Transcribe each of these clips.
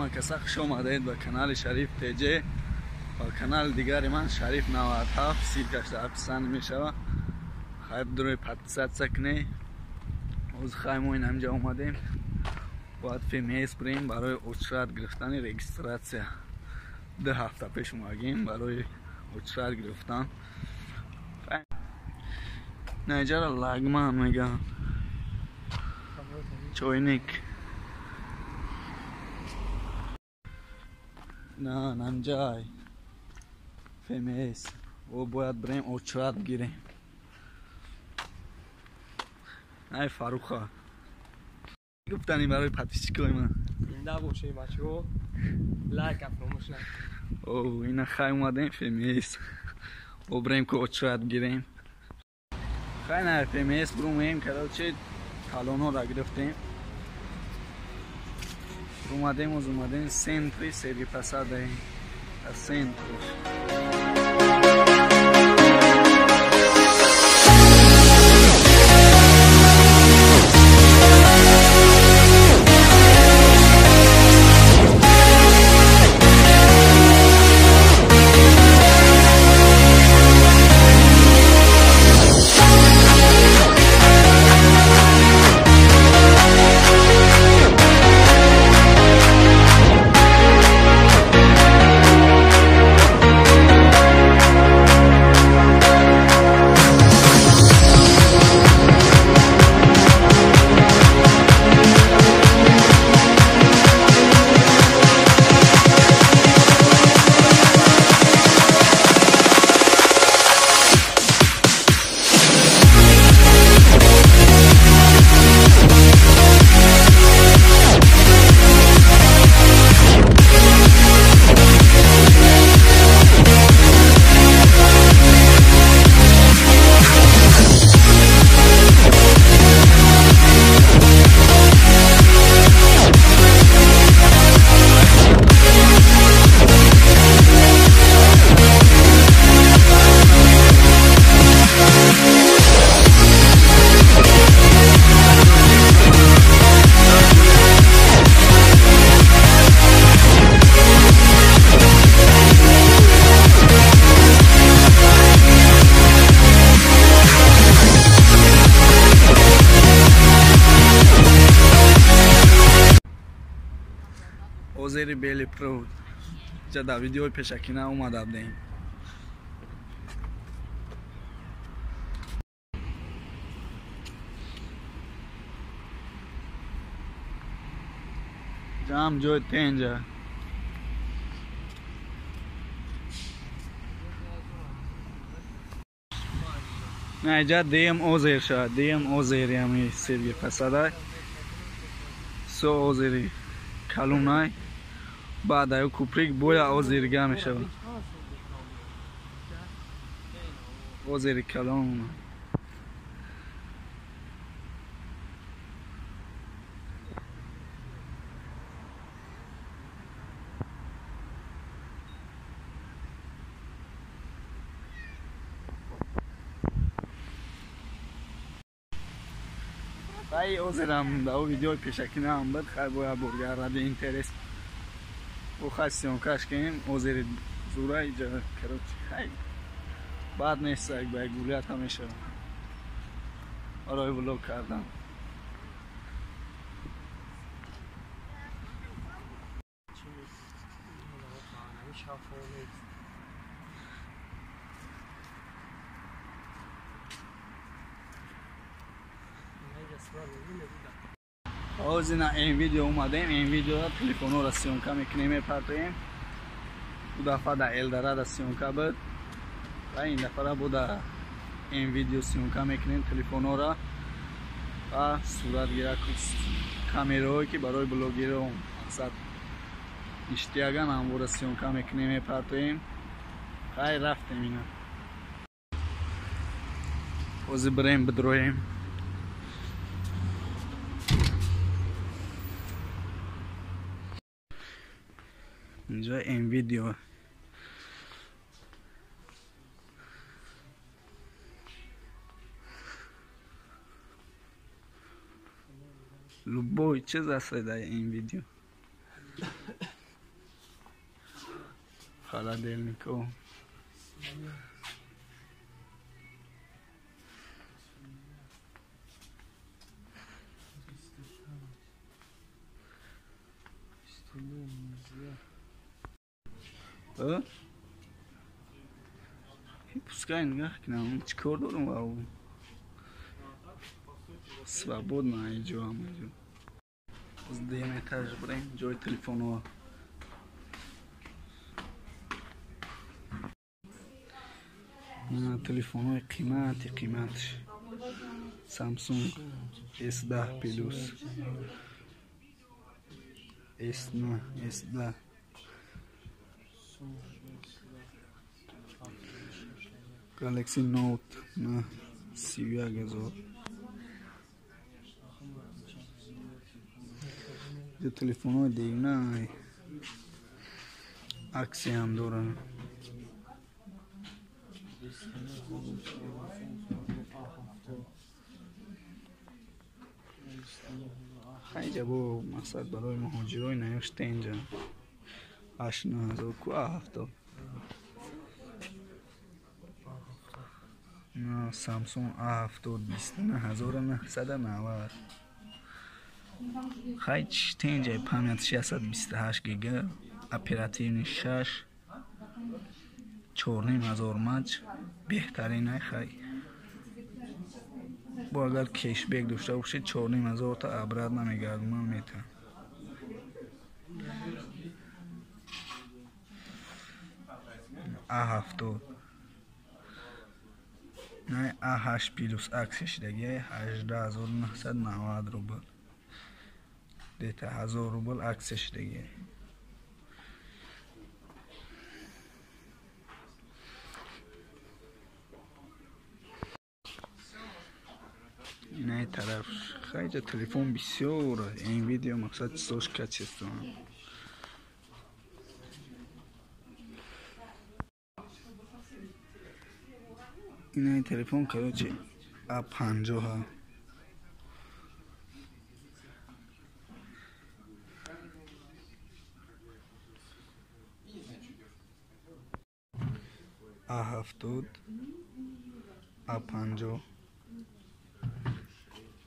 همه کسا خوش آمدید به کانال شریف تیجه و کانال دیگر من شریف 97 3087 پسند میشوه. خیلی دروی پتیسات سکنه از خیموین همجا اومدیم باید فیمیس بریم برای اچرات گرفتن رگیستراسیا. 2 هفته پیش اومدیم برای اچرات گرفتن. نجار لاگمان میگم چوینک نه نمجای فیمیس و باید بریم اچرات بگیریم. نه فاروخه گفتنی برای پتیچکوی من زنده باشی بچه‌ها. لایک فراموش نکن. اوه اینا خیلی اومدیم فیمیس و بریم که اچرات بگیریم. خیلی نه فیمیس برومیم که چه تالونو را گرفتیم. اومدیم از اومدیم سنتری سرگیو پاساد از سنتری. اوزری بیلی پرو جا در ویدیوی پیشکینه اومده بودیم. جام جوی تینجا نه جا دیم اوزیر شد. دیم اوزیری همی سرگیو پاساد سو اوزیری کلونای بعد ایو کوپریک بویا اوزیرگا میشه. اوزیری کلون خیلی اوزیرم داو ویدیوی پیشکینه هم بد خیلی بویا برگر را دی اینترست و خواستیم کاش کنیم اوزیری زوره ایجا کروچی خیلی بعد نیست یک به یک گولیت همیشه برای ولوگ کردم. از این ویدیو اومدیم. این ویدیو را تلفنو را سیونکا میکنیم میپرتیم. دو دفعه در الدرا سیونکا بود و این دفعه را بود این ویدیو سیونکا میکنیم تلفنو را و صورت گیره کامیروی که برای بلوگیری و مقصد اشتیاگان هم بود سیونکا میکنیم میپرتیم. خیلی رفتیم اینا وزی بریم بدرویم. اینجا این ویدیو Любой, че за следа in video? холодильнику. Пускай нигах к нам, чекор дором вау. Свободно идем. С 2 этаж брем, джой телефону. Телефону قیمت Samsung S10 Plus S9 S10 Galaxy Note na 31,000 je telefonoj دیگه نه عکسی هم دارن خیلی با مقصد برای مهاجرای نیاشته اینجا 8,000 کو 7 نه سامسونگ A7 29,990 خیلی اینجا پامیت 628 گیگا اپراتیو 6 4,500 مج بهترین خیلی با اگر کش بگ داشته باشید 4,500 تا ابرد نمیگردونم میتونم A7 نه A8 پلوس عکسش دیگه 18,990 روبل دیتا 1000 روبل عکسش دیگه این طرف خیلی تلفن بسیار این ویدیو مقصد سوش کچستم این تلفن کروچه A50 ها A70 A50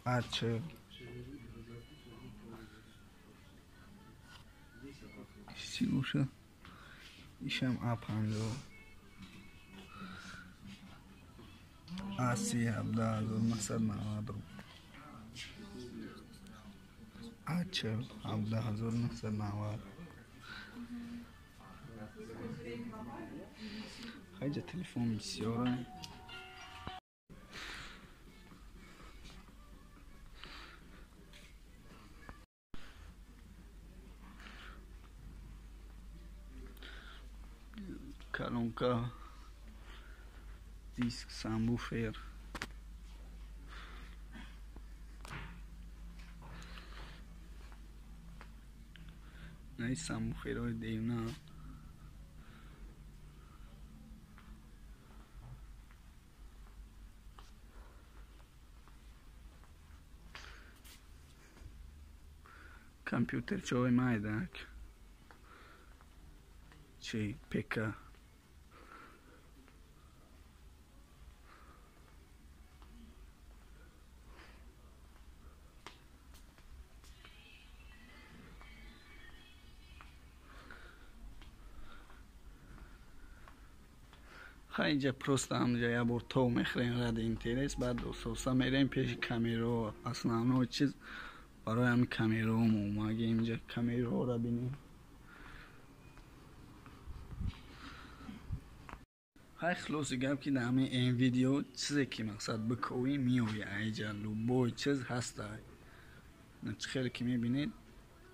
A40 سیروشه ایشم A50 A30 17,990 A40 17,990 خیلی تلفن بسیاره کلونکا دیسک سامبوفر نه سامبوفر های دیونه کامپیوتر چوی مایدک چی پکا خیلی پروست هم جایی بر تو میخرین رد اینترنت بعد دوستا میریم پیش کامیرا اصلا چیز برای هم کامیرا مگه اینجا کامیرا را بینیم خیلی خلاصی گم که در همه این ویدیو چیزی که مقصد بکوی میوی اینجا لوبوی چیز هسته خیلی که میبینید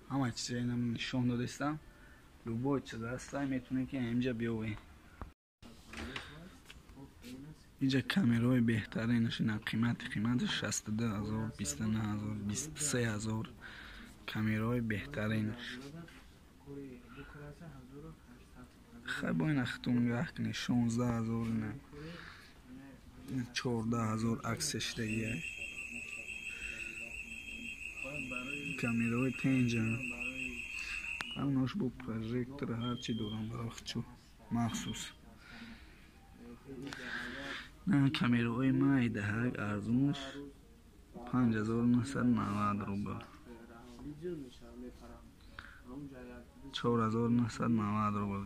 همه چیزی اینم نشون دادستم لوبوی چیز هسته میتونه که اینجا بیوی اینجا کامیرای بهترینش نه قیمتش 62,000 29,000 23,000 کامیرای بهترینش خیلی با این اختون گه کنی 16,000 نه 14,000 عکسش دیگه کامیرای تینجا هموناش با پروژکتر هرچی دورم براخت شو махсус. Камераҳои майдаҳак арзунаш 5990 рубл. 4990 рубл.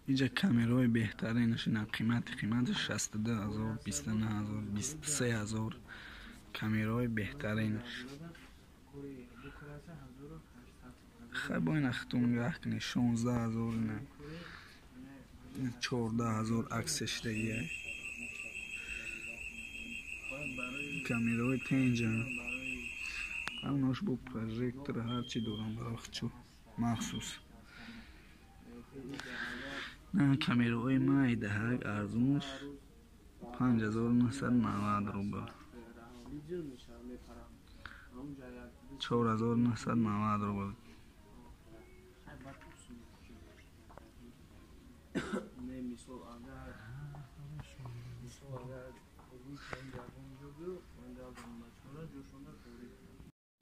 اینجا کامرای بهترینش نه قیمتش 62000 29000 23000 کامرای بهترینش خیلی باید اختون گاه کنی 16000 نه 14000 عکسش دیگه کامرای تینجا هموناش با پروژکتور هرچی دورم براخت چو مخصوص نه کامراهای майдаҳак арзунаш 5990 рубл 4990 рубл.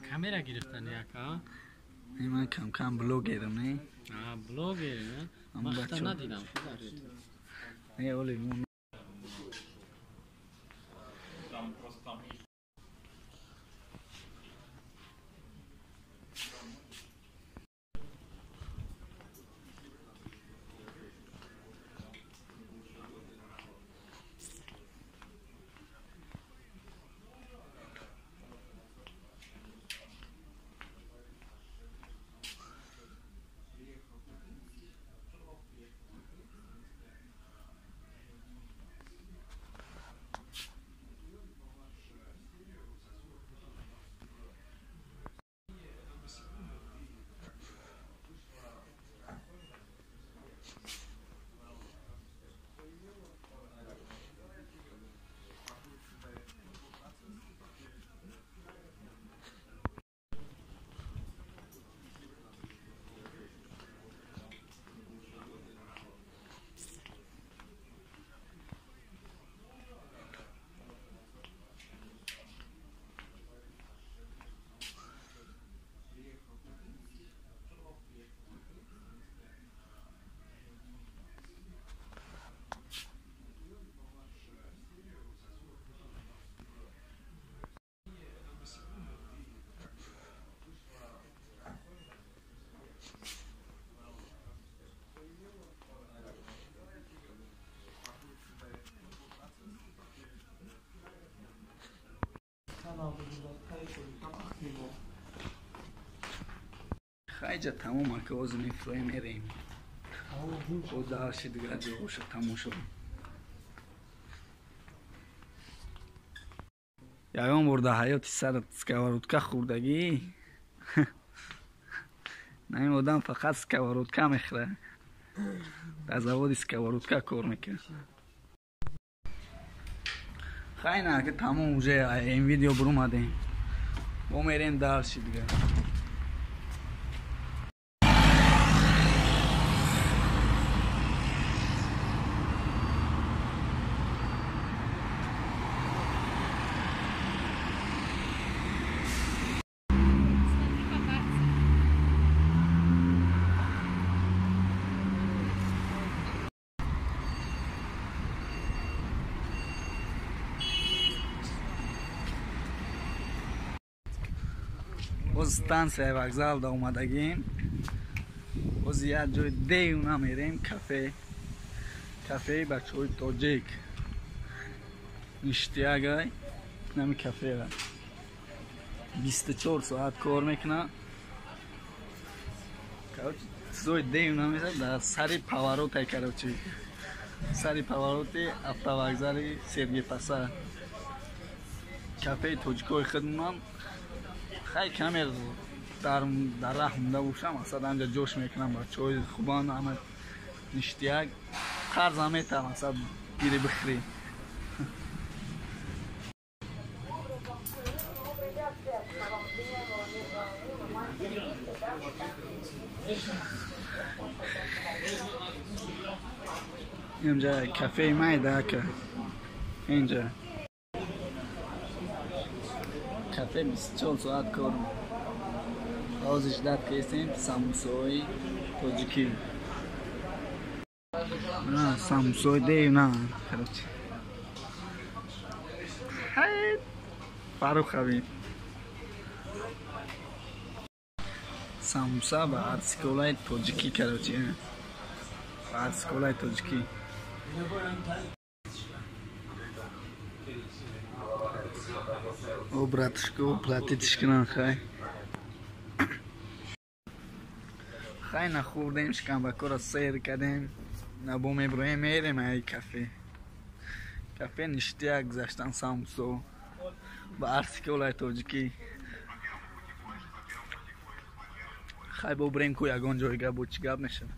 камера гирифтан яка من کم بلوگرم نه بلوگر نه وقتا ندیدم نه اولی مون خیلی تمام که از میفروی میریم و داشتی دیگه جوش تموم شد یکم برده حیاتی سر سکوارودکا خوردگی نمیم آدم فقط سکوارودکا میخوره در زواد سکوارودکا کار میکنه خیلی نه که تمام اوجه این ویدیو برو مدیم با میریم داشتی دیگه باز ستانسیه وокзал دا اومدگیم باز یه جای دیونا میریم کافه بچه های تاجیک نشتیاگای نمی کافه 24 ساعت کار میکنه زوی دیونا میزد در سری پاوروت کروچی سری پاوروت автовокзали Сергиев Посад کافه تاجیکای خودمونم خیلی کمی در راه مونده باشم اصلا اینجا جوش میکنم با چای خوبان همه نشتیاگ قرض هم میتونم اصلا گیری بخری اینجا کافه مایده که اینجا کافه 24 ساعت کار آزش داد کردیم ساموسای تاجیکی نه ساموسای دیو نه خرچ های فاروق خبیر ساموسا با ارسکولای تاجیکی کراچی ارسکولای تاجیکی او братушка платить нам хай хай нахурдем шкамбакора сер кадем набо меброем мерем ай кафе кафе ништия гзаштан самсо ба арсиколай тоҷикӣ хай бобрем ку ягон ҷойга бо чӣ гап мешавад